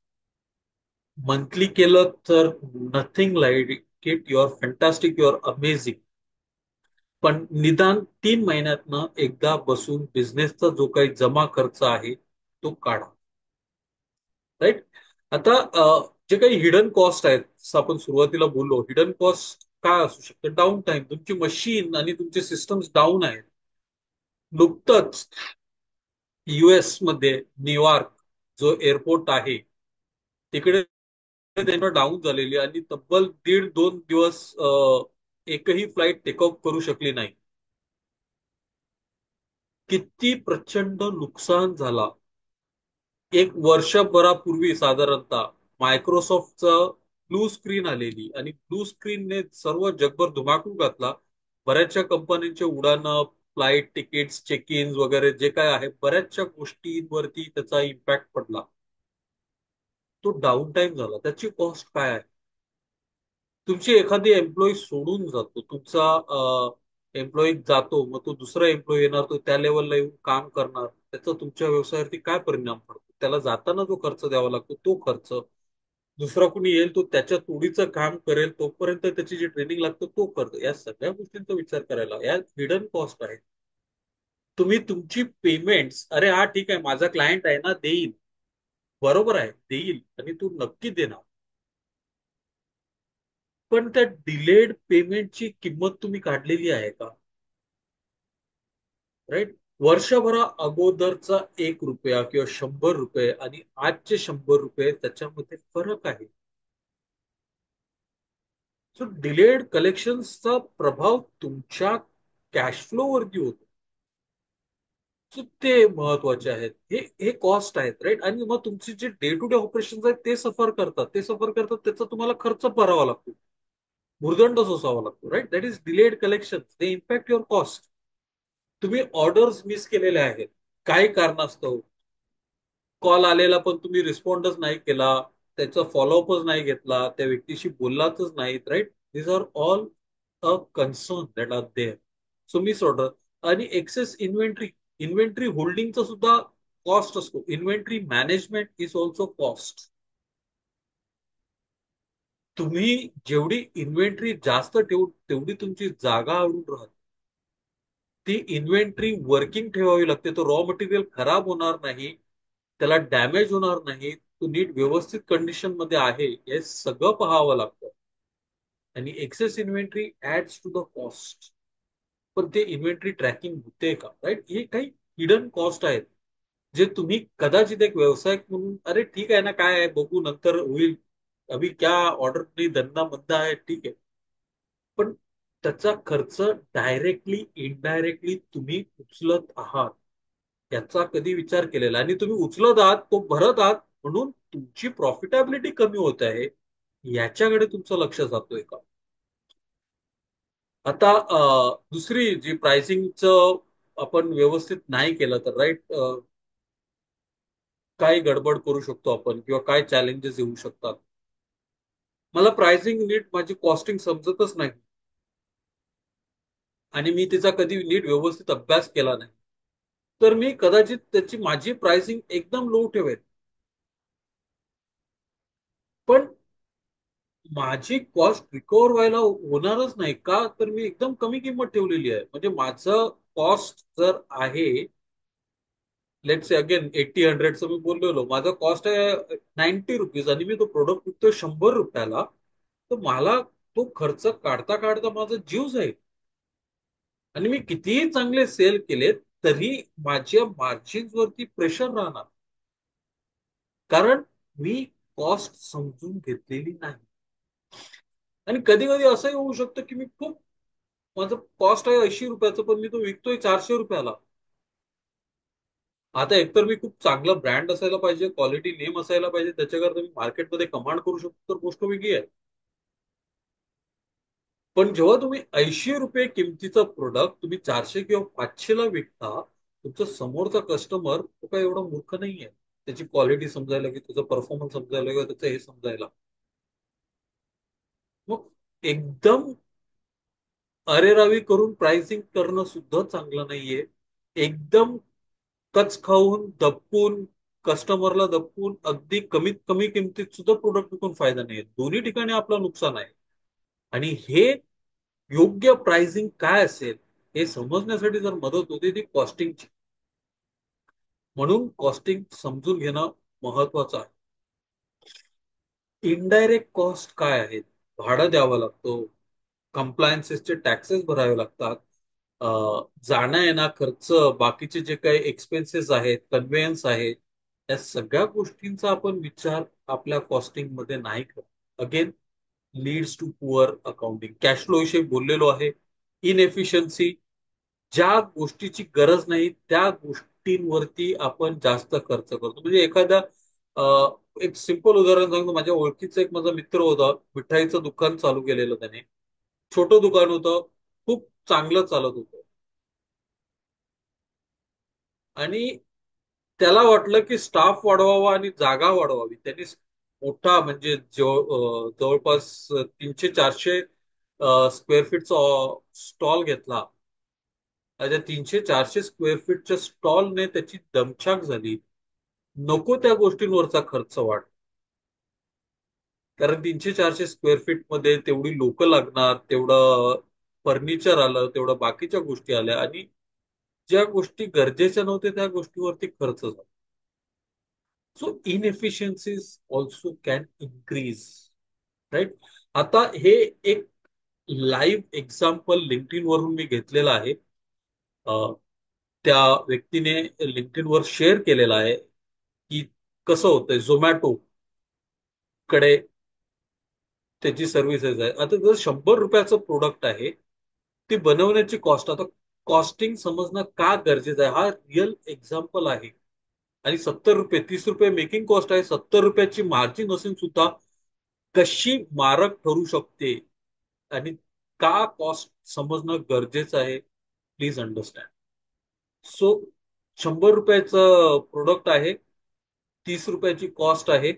Monthly केलं तर nothing like it, your fantastic, your amazing. पण निदान 3 महिन्यातनं एकदा बसून बिझनेसचा जो काही जमा खर्च आहे तो काढा. राईट? आता जे काही हिडन कॉस्ट आहेत, जसं आपण सुरुवातीला बोललो, हिडन कॉस्ट काय असू शकतं? Down time. तुमची मशीन आणि तुमचे सिस्टम्स डाऊन आहेत. नुकतंच US मध्ये न्यूयॉर्क जो एअरपोर्ट आहे तिकडे त्यांना डाऊन झालेली आणि तब्बल 1.5-2 दिवस एकही फ्लाईट टेकऑफ करू शकली नाही. किती प्रचंड नुकसान झाला. एक वर्षभरापूर्वी साधारणतः मायक्रोसॉफ्टचं ब्लू स्क्रीन आलेली आणि ब्लू स्क्रीनने सर्व जगभर धुमाकूळ घातला. बऱ्याचशा कंपन्यांच्या उडाणं, फ्लाईट तिकीट्स, चेक इन वगैरे जे काय आहे, बऱ्याचशा गोष्टींवरती त्याचा इम्पॅक्ट पडला. तो डाऊन टाइम झाला. त्याची कॉस्ट काय आहे? तुमची एखादी एम्प्लॉई सोडून जातो, तुमचा एम्प्लॉई जातो, मग तो दुसरा एम्प्लॉई येणार, तो त्या लेवलला येऊन काम करणार, त्याचा तुमच्या व्यवसायावरती काय परिणाम पडतो? त्याला जाताना जो खर्च द्यावा लागतो तो खर्च, दुसरा कुणी येईल तो त्याच्या तोडीचं काम करेल, तोपर्यंत त्याची जी ट्रेनिंग लागतं तो खर्च, या सगळ्या गोष्टींचा विचार करायला या हिडन कॉस्ट आहे. तुम्ही तुमची पेमेंट्स, अरे हा ठीक आहे माझा क्लायंट आहे ना, देईल, बरोबर आहे देईल आणि तू नक्की देणार, पण त्या डिलेड पेमेंटची किंमत तुम्ही काढलेली आहे का? राईट? वर्षभरा अगोदरचा 1 रुपया किंवा 100 रुपये आणि आजचे 100 रुपये, त्याच्यामध्ये फरक आहे. सो डिलेड कलेक्शनचा प्रभाव तुमच्या कॅश फ्लो वरती होतो. सो ते महत्वाचे आहेत. हे हे कॉस्ट आहेत, राईट? आणि मग तुमचे जे डे टू डे ऑपरेशन आहेत ते सफर करतात, त्याचा तुम्हाला खर्च भरावा लागतो, भुर्दंड सोसावा लागतो. Right? That is delayed collection. They impact your cost. तुम्ही ऑर्डर्स मिस केलेल्या आहेत काही कारणास्तव, कॉल आलेला पण तुम्ही रिस्पॉन्डच नाही केला, त्याचा फॉलोअपच नाही घेतला, त्या व्यक्तीशी बोललातच नाहीत, right? This are all a concern that are there. So miss order आणि एक्सेस इन्व्हेंटरी, इन्व्हेंटरी होल्डिंगचा सुद्धा कॉस्ट असतो. Inventory management is also cost. तुम्ही जेवढी इन्व्हेंटरी जास्त ठेवू तेवढी तुमची जागा अडून राहते. ती इन्व्हेंटरी वर्किंग ठेवावी लागते. तो रॉ मटेरियल खराब होणार नाही, त्याला डॅमेज होणार नाही, तो नीट व्यवस्थित कंडिशन मध्ये आहे, हे सगळं पाहावं लागतं. आणि excess inventory adds to the cost. पण ते इन्व्हेंटरी ट्रॅकिंग होते का? राईट? हे काही हिडन कॉस्ट आहेत जे तुम्ही कदाचित एक व्यवसायिक म्हणून, अरे ठीक आहे ना, काय आहे बघू नंतर होईल, अभी क्या ऑर्डर नाही, धंदा मंदा आहे, ठीक आहे. पण त्याचा खर्च डायरेक्टली इनडायरेक्टली तुम्ही उचलत आहात, याचा कधी विचार केलेला? आणि तुम्ही उचलत आहात, तो भरत आहात, म्हणून तुमची प्रॉफिटेबिलिटी कमी होत आहे, याच्याकडे तुमचं लक्ष जातोय का? आता दुसरी जी प्राइसिंगचं आपण व्यवस्थित नाही केलं तर, राईट, काय गडबड करू शकतो आपण किंवा काय चॅलेंजेस येऊ शकतात? मला प्राइसिंग नीट, माझी कॉस्टिंग समजतच नाही आणि मी तिचा कधी नीट व्यवस्थित अभ्यास केला नाही, तर मी कदाचित त्याची माझी प्राइसिंग एकदम लो ठेवेल, पण माझी कॉस्ट रिकव्हर व्हायला होणारच नाही. का तर मी एकदम कमी किंमत ठेवलेली आहे. म्हणजे माझं कॉस्ट जर आहे, लेट्स से अगेन 80-100चं मी बोललेलो, माझा कॉस्ट आहे 90 रुपीज आणि मी तो प्रोडक्ट विकतोय 100 रुपयाला, तर मला तो खर्च काढता काढता माझा जीव जाईल. आणि मी कितीही चांगले सेल केले तरी माझ्या मार्जिन्स वरती प्रेशर राहणार, कारण मी कॉस्ट समजून घेतलेली नाही. आणि कधी कधी असंही होऊ शकतं की मी खूप माझं कॉस्ट आहे 80 रुपयाचं, पण मी तो विकतोय 400 रुपयाला. आता एकतर मी खूप चांगला ब्रँड असायला पाहिजे, क्वालिटी नेम असायला पाहिजे, त्याच्याकरता मी मार्केटमध्ये कमांड करू शकतो, तर गोष्ट वेगळी आहे. पण जेव्हा तुम्ही 80 रुपये किमतीचा प्रोडक्ट तुम्ही 400 किंवा 500 ला विकता, तुमचा समोरचा कस्टमर तो काय एवढा मूर्ख नाहीये त्याची क्वालिटी समजायला, की त्याचा परफॉर्मन्स समजायला, किंवा त्याचं हे समजायला. मग एकदम अरेरावी करून प्राइसिंग करणं सुद्धा चांगलं नाहीये. एकदम कच खाऊन दबपून, कस्टमरला दबपून अगदी कमीत कमी किमतीत सुद्धा प्रोडक्ट विकून फायदा नाही. दोन्ही ठिकाणी आपलं नुकसान आहे. आणि हे योग्य प्राइसिंग काय असेल हे समजण्यासाठी जर मदत होते ती कॉस्टिंगची. म्हणून कॉस्टिंग समजून घेणं महत्वाचं आहे. इनडायरेक्ट कॉस्ट काय आहेत? भाडं द्यावं लागतो, कंप्लायन्सेसचे टॅक्सेस भरावे लागतात, जाणं येणं खर्च, बाकीचे जे काही एक्सपेन्सेस आहेत, कन्व्हेयन्स आहे, या सगळ्या गोष्टींचा आपण विचार आपल्या कॉस्टिंग मध्ये नाही करत. Again leads to poor accounting. Cash flow विषयी बोललेलो आहे. इनएफिशियन्सी, ज्या गोष्टीची गरज नाही त्या गोष्टींवरती आपण जास्त खर्च करतो. म्हणजे एखाद्या एक सिंपल उदाहरण सांगतो. माझ्या ओळखीचा एक माझा मित्र होता, मिठाईचं दुकान चालू केलेलं त्याने. छोटं दुकान होतं, खूप चांगलं चालत होतं. आणि त्याला वाटलं की स्टाफ वाढवावा आणि जागा वाढवावी. त्यांनी मोठा म्हणजे जवळपास 300-400 स्क्वेअर फीटचा स्टॉल घेतला. त्या 300-400 स्क्वेअर फीटच्या स्टॉलने त्याची दमछाक झाली. नको त्या गोष्टींवरचा खर्च वाढ. कारण 300-400 स्क्वेअर फीट मध्ये तेवढी लोक लागणार, तेवढं फर्निचर आलं, तेवढं बाकीच्या गोष्टी आल्या, आणि ज्या गोष्टी गरजेच्या नव्हत्या त्या गोष्टीवरती खर्च झाला. So inefficiencies also can increase, right. आता हे एक लाईव्ह एक्झाम्पल लिंक्डइन वरून मी घेतलेलं आहे. अ, त्या व्यक्तीने लिंक्डइन वर शेअर केलेलं आहे की कसं होतंय झोमॅटो कडे त्याची सर्व्हिसेस आहे. आता जर 100 रुपयाचं प्रोडक्ट आहे, ती बनवण्याची कॉस्ट, आता कॉस्टिंग समजणं का गरजेचं आहे हा रिअल एक्झाम्पल आहे. आणि 70 रुपये, 30 रुपये मेकिंग कॉस्ट आहे, 70 रुपयाची मार्जिन असून सुद्धा कशी मारक ठरू शकते, आणि का कॉस्ट समजणं गरजेचं आहे. Please understand. सो 100 रुपयाचं प्रोडक्ट आहे, 30 रुपयाची कॉस्ट आहे.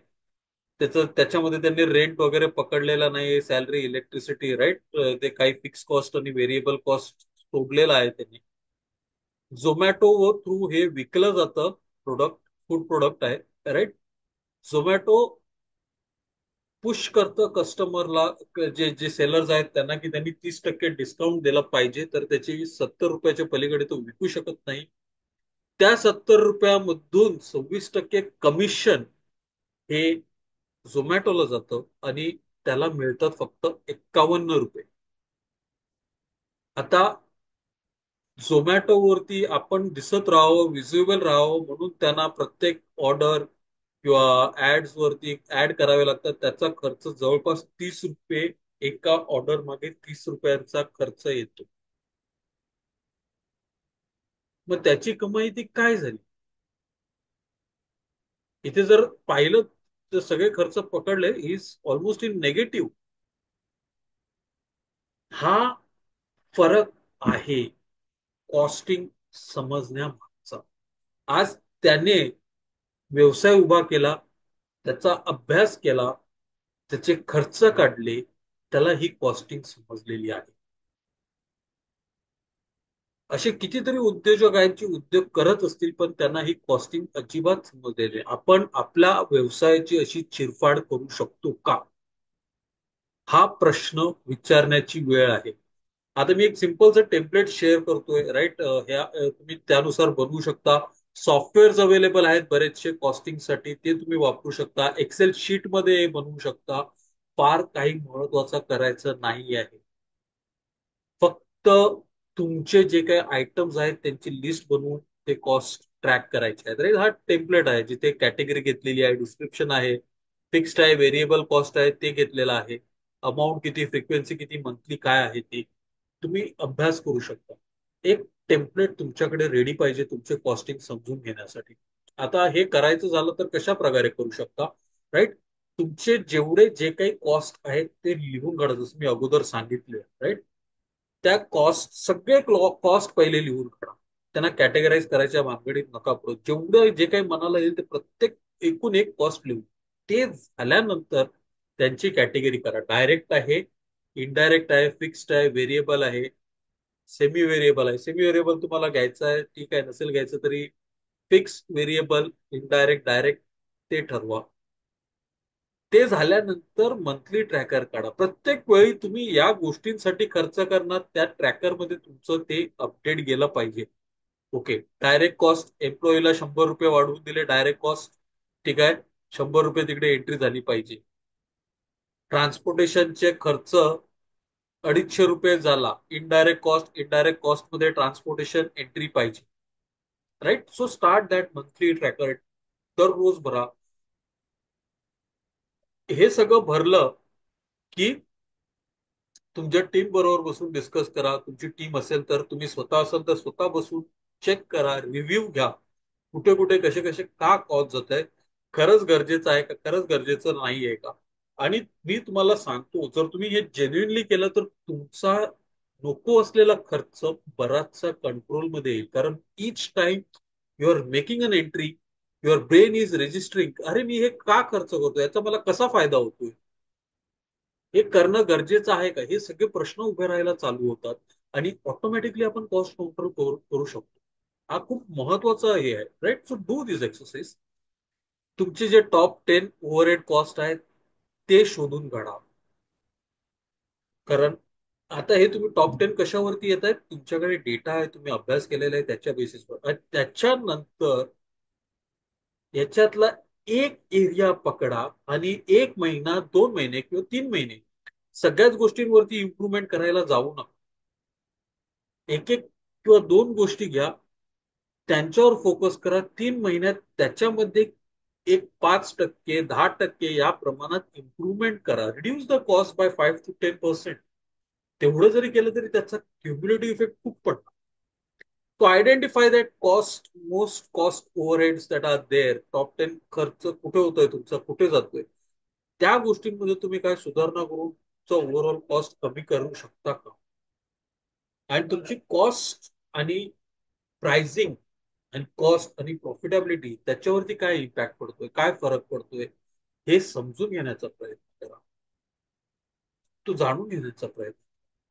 त्याच्यामध्ये त्यांनी रेंट वगैरे पकडलेला नाही, सॅलरी, इलेक्ट्रिसिटी, राईट. ते काही फिक्स कॉस्ट आणि व्हेरिएबल कॉस्ट सोडलेला आहे त्यांनी. झोमॅटो व थ्रू हे विकलं जातं प्रोडक्ट, फूड प्रोडक्ट आहे, राईट. झोमॅटो पुश करतं कस्टमरला, जे जे सेलर्स आहेत त्यांना, की त्यांनी 30% डिस्काउंट दिला पाहिजे, तर त्याची 70 रुपयाच्या पलीकडे तो विकू शकत नाही. त्या 70 रुपयामधून 26% कमिशन हे झोमॅटोला जातं, आणि त्याला मिळतात फक्त 51 रुपये. आता झोमॅटोवरती आपण दिसत राहावं, विजिबल राहावं म्हणून त्यांना प्रत्येक ऑर्डर किंवा ऍड्स वरती ऍड करावे लागतात. त्याचा खर्च जवळपास 30 रुपये, एका ऑर्डर मागे 30 रुपयांचा खर्च येतो. मग त्याची कमाई ती काय झाली? इथे जर पाहिलं तर सगळे खर्च पकडले इज ऑलमोस्ट इन नेगेटिव्ह. हा फरक आहे कॉस्टिंग समजण्यामागचा. आज त्याने व्यवसाय उभा केला, त्याचा अभ्यास केला, त्याचे खर्च काढले, त्याला ही कॉस्टिंग समजलेली आहे. असे कितीतरी उद्योजक आहेत जे उद्योग करत असतील पण त्यांना ही कॉस्टिंग अजिबात समजलेली नाही. आपण आपल्या व्यवसायाची अशी चिरफाड करू शकतो का, हा प्रश्न विचारण्याची वेळ आहे. आता मी एक सिम्पलचं टेम्पलेट शेअर करतोय, राईट. तुम्ही त्यानुसार बनवू शकता. सॉफ्टवेअर्स अवेलेबल आहेत बरेचसे कॉस्टिंग साठी, ते तुम्ही वापरू शकता. एक्सेल शीट मध्ये बनवू शकता. फार काही महत्वाचं करायचं नाही आहे. फक्त तुमचे जे काही आयटम्स आहेत त्यांची लिस्ट बनवून ते कॉस्ट ट्रॅक करायचे आहेत. राईट. हा टेम्पलेट आहे जिथे कॅटेगरी घेतलेली आहे, डिस्क्रिप्शन आहे, फिक्स्ड आहे, व्हेरिएबल कॉस्ट आहे ते घेतलेलं आहे. अमाऊंट किती, फ्रिक्वेन्सी किती, मंथली काय आहे ते तुम्ही अभ्यास करू शकता. एक टेम्पलेट तुमच्याकडे रेडी पाहिजे तुमचे कॉस्टिंग समजून घेण्यासाठी. आता हे करायचं झालं तर कशा प्रकारे करू शकता, राईट? तुमचे जेवढे जे काही कॉस्ट आहेत ते लिहून काढा, जसं मी अगोदर सांगितले, राईट? त्या कॉस्ट सगळे कॉस्ट पहिले लिहून काढा. त्यांना कॅटेगराईज करायच्या भानगडीत नका पडू. जेवढं जे काही मनाला येईल ते प्रत्येक एकूण एक कॉस्ट लिहू. ते झाल्यानंतर त्यांची कॅटेगरी करा. डायरेक्ट आहे, इनडायरेक्ट आहे, फिक्स्ड आहे, व्हेरिएबल आहे, सेमी व्हेरिएबल आहे. सेमी व्हेरिएबल तुम्हाला घ्यायचं आहे ठीक आहे, नसेल घ्यायचं तरी फिक्स व्हेरिएबल, इनडायरेक्ट, डायरेक्ट ते ठरवा. ते झाल्यानंतर मंथली ट्रॅकर काढा. प्रत्येक वेळी तुम्ही या गोष्टींसाठी खर्च करणार, त्या ट्रॅकरमध्ये तुमचं ते अपडेट गेलं पाहिजे. ओके, डायरेक्ट कॉस्ट एम्प्लॉईला ₹100 वाढवून दिले, डायरेक्ट कॉस्ट ठीक आहे, ₹100 तिकडे एंट्री झाली पाहिजे. ट्रान्सपोर्टेशनचे खर्च ₹250 झाला, इनडायरेक्ट कॉस्ट मध्ये ट्रान्सपोर्टेशन एंट्री पाहिजे. Right, so start that monthly tracker. दररोज भरा. हे सगळं भरलं की तुमच्या टीम बरोबर बसून डिस्कस करा. तुमची टीम असेल तर, तुम्ही स्वतः असेल तर स्वतः बसून चेक करा, रिव्ह्यू घ्या. कुठे कुठे कसे कसे का कॉस्ट जात आहे, खरंच गरजेचं आहे का, खरंच गरजेचं नाही आहे का. आणि मी तुम्हाला सांगतो, जर तुम्ही हे जेन्युनली केलं तर तुमचा नको असलेला खर्च बराचसा कंट्रोलमध्ये येईल. कारण each time you are making an entry, your brain is registering, अरे मी हे का खर्च करतो, याचा मला कसा फायदा होतोय, हे करणं गरजेचं आहे का, हे सगळे प्रश्न उभे राहायला चालू होतात. आणि ऑटोमॅटिकली आपण कॉस्ट कंट्रोल करू शकतो. हा खूप महत्वाचा हे आहे, right? So do this exercise. तुमचे जे टॉप 10 ओव्हरहेड कॉस्ट आहेत ते शोधून काढा. कारण आता हे तुम्ही टॉप 10 कशावरती येत आहेत, तुमच्याकडे डेटा आहे, तुम्ही अभ्यास केलेला आहे त्याच्या बेसिसवर. आणि त्याच्यानंतर याच्यातला एक एरिया पकडा आणि 1 महिना, 2 महिने किंवा 3 महिने सगळ्याच गोष्टींवरती इम्प्रुव्हमेंट करायला जाऊ नका. एक एक किंवा दोन गोष्टी घ्या, त्यांच्यावर फोकस करा. 3 महिन्यात त्याच्यामध्ये एक 5%, 10% या प्रमाणात इम्प्रुव्हमेंट करा. Reduce the cost by 5 to 10%. तेवढं जरी केलं तरी त्याचा क्युम्युलेटिव्ह इफेक्ट खूप पडतो. तो identify that cost, most cost overheads that are there. Top 10 खर्च कुठे होतोय तुमचा, कुठे जातोय, त्या गोष्टींमध्ये तुम्ही काय सुधारणा करून तुमचा ओव्हरऑल कॉस्ट कमी करू शकता का. आणि तुमची कॉस्ट आणि प्राइसिंग आणि कॉस्ट आणि प्रॉफिटेबिलिटी त्याच्यावरती काय इम्पॅक्ट पडतोय, काय फरक पडतोय, हे समजून घेण्याचा प्रयत्न करा. तो जाणून घेण्याचा प्रयत्न.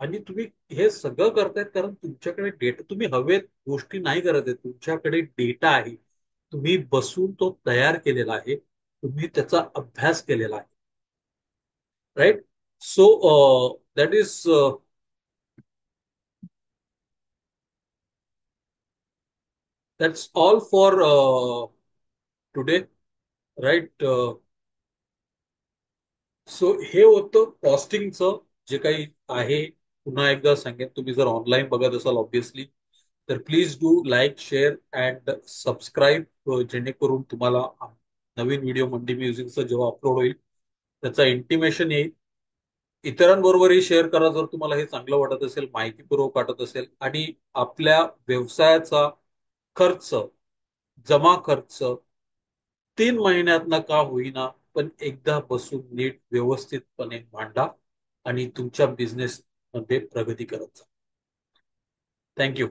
आणि तुम्ही हे सगळं करतायत कारण तुमच्याकडे डेटा, तुम्ही हवेत गोष्टी नाही करत आहे, तुमच्याकडे डेटा आहे. तुम्ही बसून तो तयार केलेला आहे, तुम्ही त्याचा अभ्यास केलेला आहे, right? So that is that's all for today, right? सो हे होतं कॉस्टिंगचं जे काही आहे. पुन्हा एकदा सांगेन, तुम्ही जर ऑनलाईन बघत असाल ऑब्व्हियसली, तर please do like, share and subscribe, जेणेकरून तुम्हाला नवीन व्हिडिओ मंडी म्युझिकचं जेव्हा अपलोड होईल त्याचा इंटिमेशन येईल. इतरांबरोबरही शेअर करा जर तुम्हाला हे चांगलं वाटत असेल, माहितीपूर्वक वाटत असेल. आणि आपल्या व्यवसायाचा खर्च, जमा खर्च 3 महिन्यात का होईना, पण एकदा बसून नीट व्यवस्थितपणे मांडा आणि तुमच्या बिझनेस मध्ये प्रगती करत जा. थँक्यू.